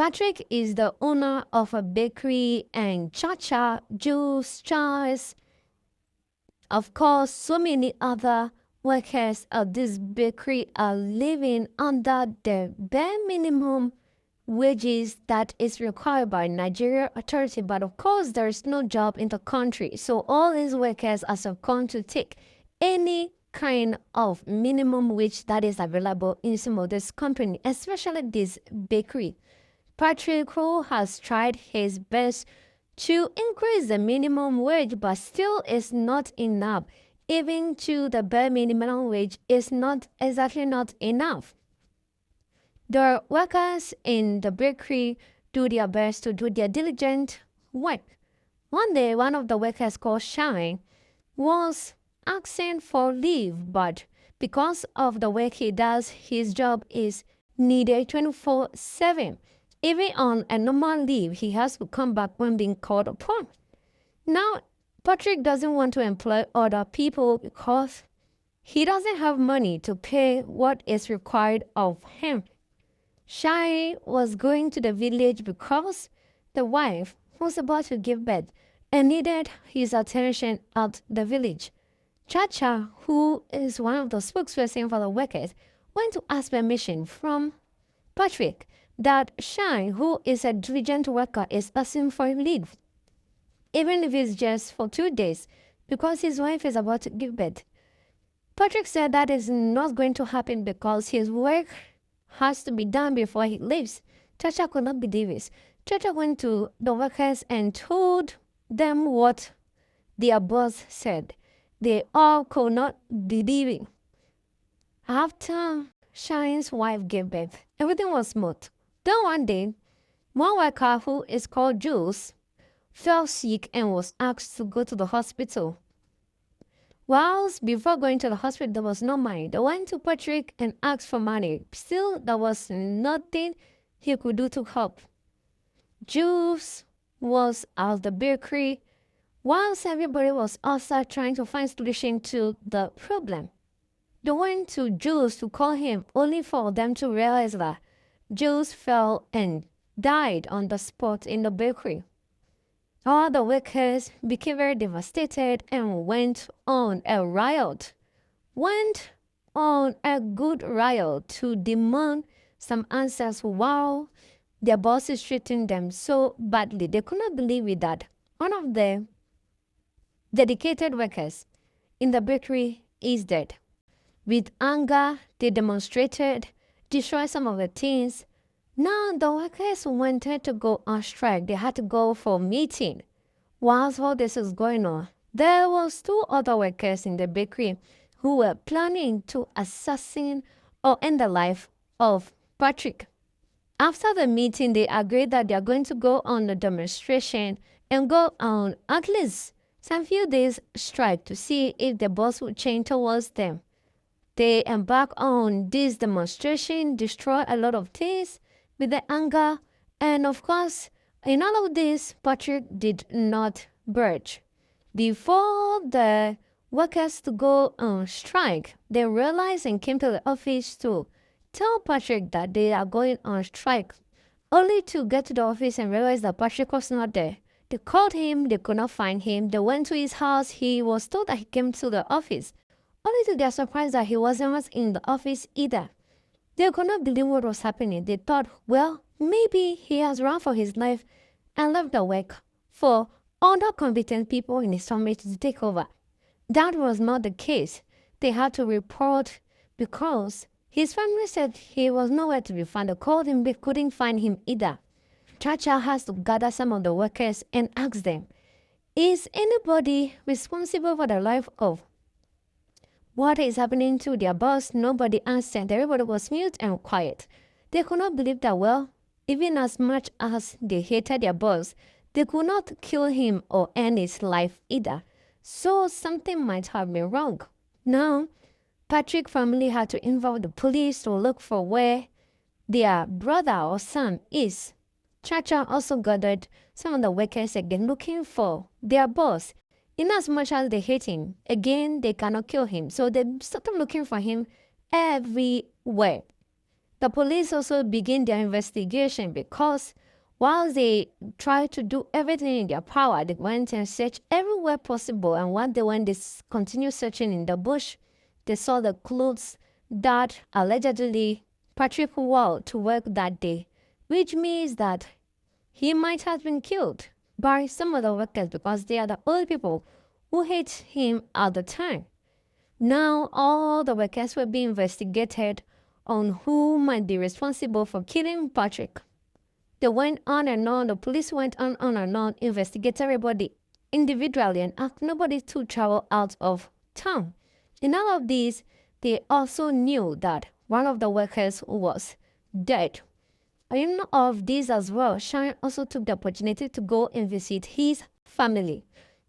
Patrick is the owner of a bakery, and Chacha, Jules, Charles, of course, so many other workers of this bakery are living under the bare minimum wages that is required by Nigerian authority. But of course, there is no job in the country. So all these workers are succumbed to take any kind of minimum wage that is available in some of this company, especially this bakery. Patrick, who has tried his best to increase the minimum wage, but still is not enough. Even to the bare minimum wage is not exactly not enough. The workers in the bakery do their best to do their diligent work. One day, one of the workers called Shine was asking for leave, but because of the work he does, his job is needed 24/7. Even on a normal leave, he has to come back when being called upon. Now, Patrick doesn't want to employ other people because he doesn't have money to pay what is required of him. Shai was going to the village because the wife was about to give birth and needed his attention at the village. Chacha, who is one of the spokespersons for the workers, went to ask permission from Patrick that Shine, who is a diligent worker, is asking for leave, even if it's just for 2 days, because his wife is about to give birth. Patrick said that is not going to happen because his work has to be done before he leaves. Chacha could not believe this. Chacha went to the workers and told them what their boss said. They all could not believe it. After Shine's wife gave birth, everything was smooth. Then one day, one worker who is called Jules fell sick and was asked to go to the hospital. Whilst before going to the hospital, there was no money. They went to Patrick and asked for money. Still, there was nothing he could do to help. Jules was at the bakery whilst everybody was outside trying to find solution to the problem. They went to Jules to call him, only for them to realize that Jules fell and died on the spot in the bakery. All the workers became very devastated and went on a riot. Went on a good riot to demand some answers while their boss is treating them so badly. They could not believe it that one of the dedicated workers in the bakery is dead. With anger, they demonstrated, destroyed some of the things. Now the workers wanted to go on strike. They had to go for a meeting. Whilst all this is going on, there was 2 other workers in the bakery who were planning to assassinate or end the life of Patrick. After the meeting, they agreed that they are going to go on a demonstration and go on at least some few days strike to see if the boss would change towards them. They embark on this demonstration, destroy a lot of things with the anger, and of course, in all of this, Patrick did not budge. Before the workers to go on strike, they realized and came to the office to tell Patrick that they are going on strike, only to get to the office and realize that Patrick was not there. They called him, they could not find him. They went to his house. He was told that he came to the office, only to their surprise that he wasn't in the office either. They could not believe what was happening. They thought, well, maybe he has run for his life and left the work for other competent people in his family to take over. That was not the case. They had to report because his family said he was nowhere to be found. They called him, they couldn't find him either. Chacha has to gather some of the workers and ask them, is anybody responsible for the life of what is happening to their boss? Nobody answered. Everybody was mute and quiet. They could not believe that, well, even as much as they hated their boss, they could not kill him or end his life either. So something might have been wrong. Now, Patrick's family had to involve the police to look for where their brother or son is. Chacha also gathered some of the workers again looking for their boss. In as much as they hate him, again, they cannot kill him. So they started looking for him everywhere. The police also begin their investigation because while they tried to do everything in their power, they went and searched everywhere possible. And when they continued searching in the bush, they saw the clothes that allegedly Patrick wore to work that day, which means that he might have been killed by some of the workers because they are the old people who hate him at the time. Now all the workers were being investigated on who might be responsible for killing Patrick. They went on and on, the police went on and on, investigated everybody individually and asked nobody to travel out of town. In all of these, they also knew that one of the workers was dead. In all of these as well, Sharon also took the opportunity to go and visit his family.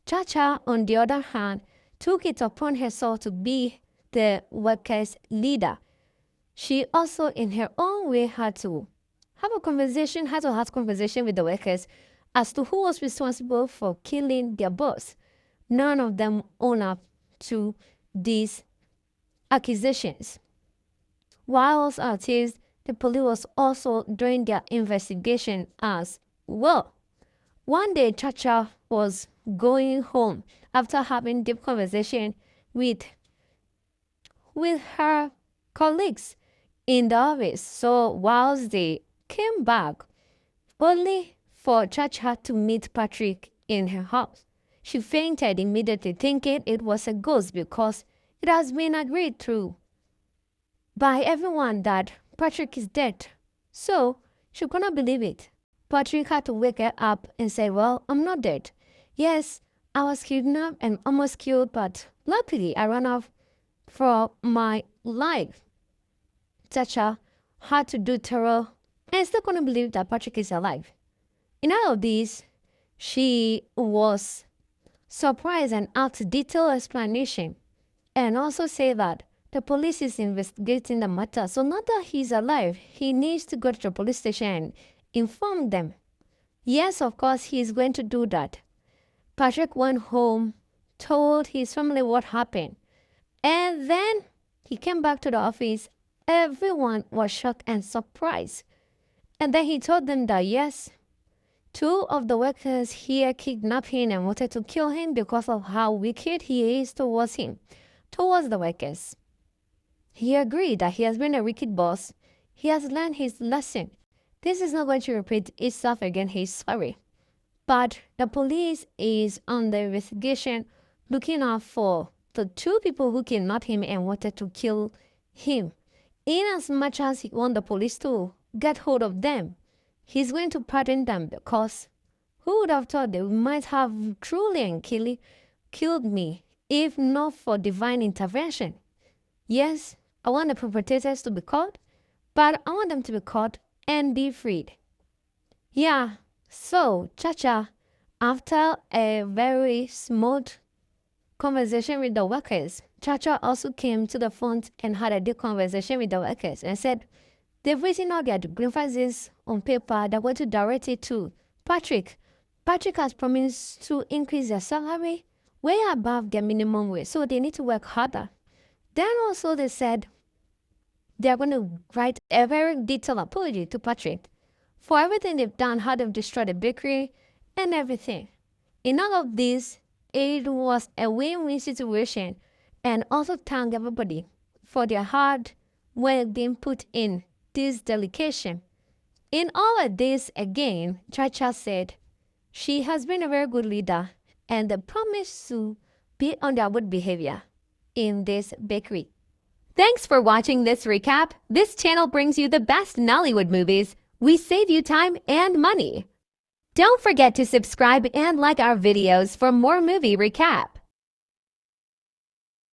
Chacha, on the other hand, took it upon herself to be the workers' leader. She also, in her own way, had to have conversation with the workers as to who was responsible for killing their boss. None of them own up to these accusations. Whilst at it, the police was also doing their investigation as well. One day, Chacha was going home after having deep conversation with her colleagues in the office. So whilst they came back, only for Chacha to meet Patrick in her house, she fainted immediately, thinking it was a ghost because it has been agreed to by everyone that Patrick is dead. So she could not believe it. Patrick had to wake her up and say, well, I'm not dead. Yes, I was kidnapped and almost killed, but luckily I ran off for my life. Chacha had to do terror and still couldn't believe that Patrick is alive. In all of this, she was surprised and asked detailed explanation and also say that the police is investigating the matter. So now that he's alive, he needs to go to the police station and inform them. Yes, of course, he's going to do that. Patrick went home, told his family what happened, and then he came back to the office. Everyone was shocked and surprised. And then he told them that yes, two of the workers here kidnapped him and wanted to kill him because of how wicked he is towards the workers. He agreed that he has been a wicked boss. He has learned his lesson. This is not going to repeat itself again. He's sorry. But the police is on the investigation looking out for the two people who kidnapped him and wanted to kill him. In as much as he wants the police to get hold of them, he's going to pardon them because who would have thought they might have truly and killed me if not for divine intervention? Yes, I want the perpetrators to be caught, but I want them to be caught and be freed. Yeah, so Chacha, after a very smooth conversation with the workers, Chacha also came to the front and had a deep conversation with the workers and said they've written all their grievances on paper. They're going to direct it to Patrick. Patrick has promised to increase their salary way above their minimum wage, so they need to work harder. Then also they said they're going to write a very detailed apology to Patrick for everything they've done, how they've destroyed the bakery and everything. In all of this, it was a win-win situation, and also thank everybody for their hard work being put in this delegation. In all of this, again, Chacha said she has been a very good leader and they promise to be on their good behavior in this bakery. Thanks for watching this recap. This channel brings you the best Nollywood movies. We save you time and money. Don't forget to subscribe and like our videos for more movie recaps.